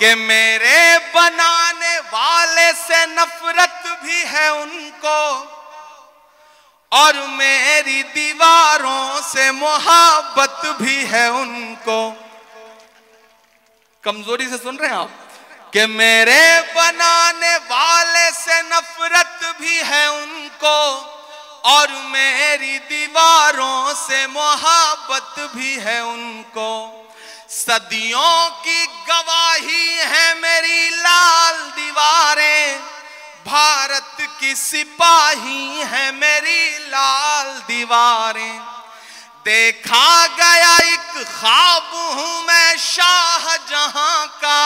कि मेरे बनाने वाले से नफरत भी है उनको और मेरी दीवारों से मोहब्बत भी है उनको। कमजोरी से सुन रहे हैं आप? कि मेरे बनाने वाले से नफरत भी है उनको और मेरी दीवारों से मोहब्बत भी है उनको। सदियों की गवाही है मेरी लाल दीवारें, भारत की सिपाही है मेरी लाल दीवारें। देखा गया एक ख्वाब हूं मैं शाहजहां का,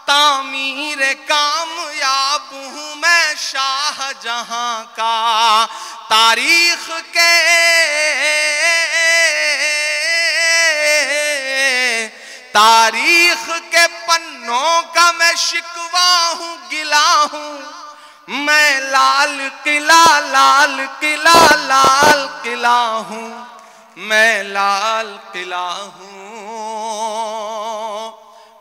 तामीर कामयाब हूं मैं शाहजहां का। तारीख के पन्नों का मैं शिकवा हूं, गिला हूं मैं। लाल किला लाल किला लाल किला हूं मैं, लाल किला हूं।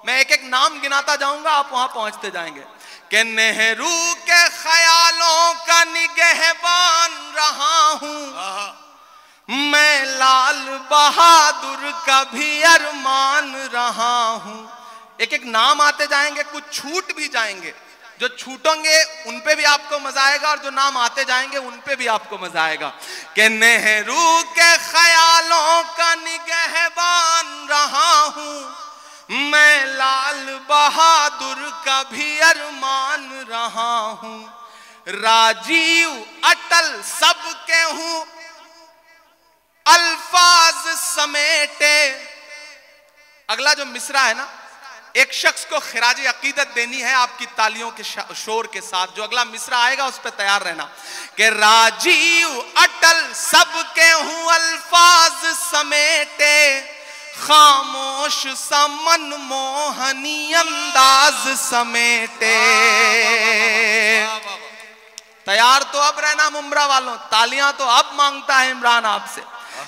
मैं एक एक नाम गिनाता जाऊंगा, आप वहां पहुंचते जाएंगे। कि नेहरू के ख्यालों का निगहबान रहा हूं मैं, लाल बहादुर का भी अरमान रहा हूं। एक एक नाम आते जाएंगे, कुछ छूट भी जाएंगे। जो छूटेंगे उन पे भी आपको मजा आएगा और जो नाम आते जाएंगे उन पे भी आपको मजा आएगा। कि नेहरू के ख्यालों का निगहबान रहा हूं मैं, लाल बहादुर का भी अरमान रहा हूं। राजीव अटल सबके हूं, अल्फाज समेटे। अगला जो मिसरा है ना, एक शख्स को खिराज अकीदत देनी है आपकी तालियों के शोर के साथ। जो अगला मिसरा आएगा उस पर तैयार रहना। कि राजीव अटल सबके हूं, अल्फाज समेटे, खामोश सा मनमोहनी अंदाज समेटे। तैयार तो अब रहना मुमरा वालों, तालियां तो अब मांगता है इमरान आपसे।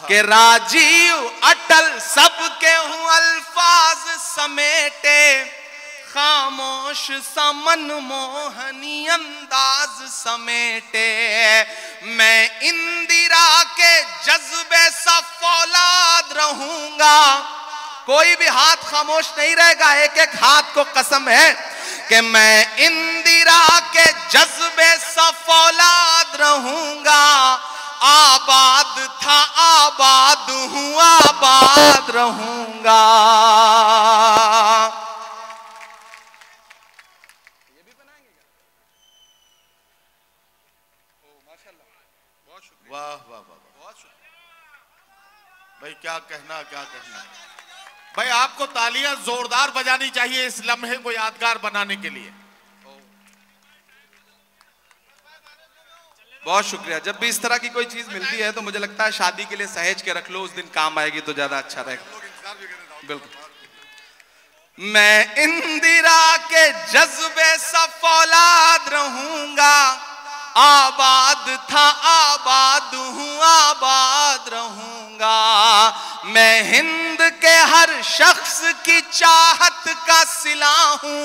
कि राजीव अटल सबके हूं, अल्फाज समेटे, खामोश सा मनमोहनी अंदाज समेटे। मैं इंदिरा के जज्बे सा फौलाद रहूंगा। कोई भी हाथ खामोश नहीं रहेगा, एक एक हाथ को कसम है कि मैं इंदिरा के जज्बे सा फौलाद रहूंगा। आबाद था आबाद हूं, आबाद रहूंगा। ये भी बनाएंगे क्या? माशाल्लाह, बहुत शुक्रिया। वाह वाह वाह, बहुत शुक्रिया भाई। क्या कहना क्या कहना भाई। आपको तालियां जोरदार बजानी चाहिए इस लम्हे को यादगार बनाने के लिए। बहुत शुक्रिया। जब भी इस तरह की कोई चीज मिलती है तो मुझे लगता है शादी के लिए सहेज के रख लो, उस दिन काम आएगी तो ज्यादा अच्छा रहेगा। बिल्कुल। मैं इंदिरा के जज्बे सा फौलाद रहूंगा। आबाद था आबाद हूं, आबाद रहूंगा। मैं हिंद के हर शख्स की चाहत का सिला हूं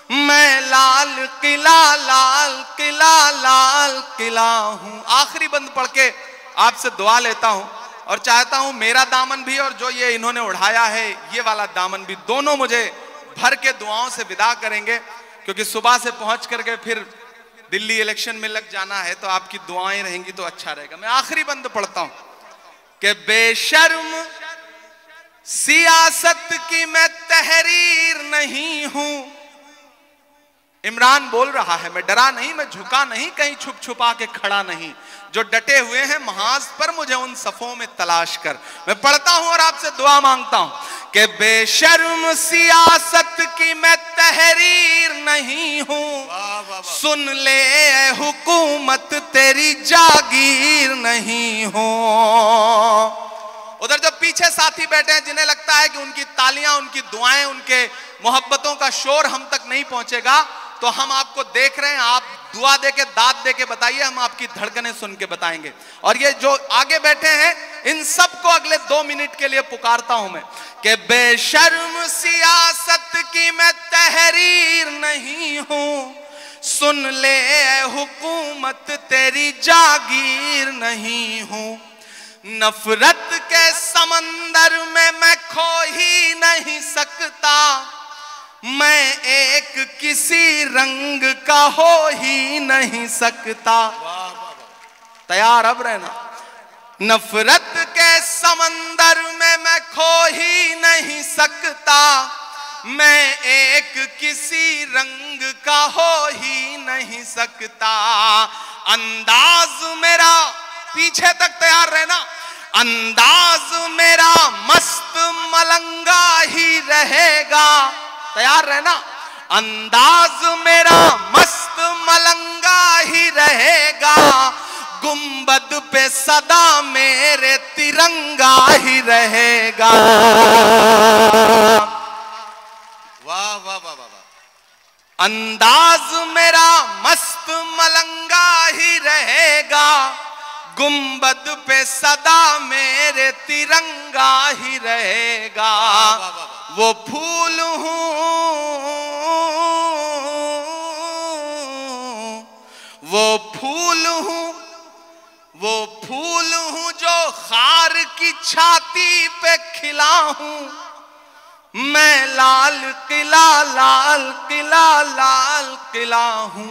मैं, लाल किला लाल किला लाल किला हूं। आखिरी बंद पढ़ के आपसे दुआ लेता हूं और चाहता हूं मेरा दामन भी और जो ये इन्होंने उड़ाया है ये वाला दामन भी, दोनों मुझे भर के दुआओं से विदा करेंगे। क्योंकि सुबह से पहुंच करके फिर दिल्ली इलेक्शन में लग जाना है, तो आपकी दुआएं रहेंगी तो अच्छा रहेगा। मैं आखिरी बंद पढ़ता हूं कि बेशर्म सियासत की मैं तहरीर नहीं हूं। इमरान बोल रहा है, मैं डरा नहीं, मैं झुका नहीं, कहीं छुप छुपा के खड़ा नहीं। जो डटे हुए हैं महाज पर मुझे उन सफों में तलाश कर। मैं पढ़ता हूं और आपसे दुआ मांगता हूं कि बेशर्म सियासत की मैं तहरीर नहीं हूं। सुन ले ए हुकूमत तेरी जागीर नहीं हूं। उधर जो पीछे साथी बैठे हैं जिन्हें लगता है कि उनकी तालियां, उनकी दुआएं, उनके मोहब्बतों का शोर हम तक नहीं पहुंचेगा, तो हम आपको देख रहे हैं, आप दुआ दे के, दाद दे के बताइए, हम आपकी धड़कनें सुन के बताएंगे। और ये जो आगे बैठे हैं इन सबको अगले 2 मिनट के लिए पुकारता हूं मैं कि बेशर्म सियासत की मैं तहरीर नहीं हूं, सुन ले ऐ हुकूमत तेरी जागीर नहीं हूं। नफरत के समंदर में मैं खो ही नहीं सकता, मैं एक किसी रंग का हो ही नहीं सकता। तैयार अब रहना। नफरत के समंदर में मैं खो ही नहीं सकता, मैं एक किसी रंग का हो ही नहीं सकता। अंदाज मेरा, पीछे तक तैयार रहना, अंदाज मेरा मस्त मलंगा ही रहेगा। तैयार रहना। अंदाज मेरा मस्त मलंगा ही रहेगा, गुंबद पे सदा मेरे तिरंगा ही रहेगा। वाह वाह वाह वाह। अंदाज मेरा मस्त मलंगा ही रहेगा, गुंबद पे सदा मेरे तिरंगा ही रहेगा। वो फूल हूं, वो फूल हूं, वो फूल हूं जो खार की छाती पे खिला हूं, मैं लाल किला, लाल किला, लाल किला हूं।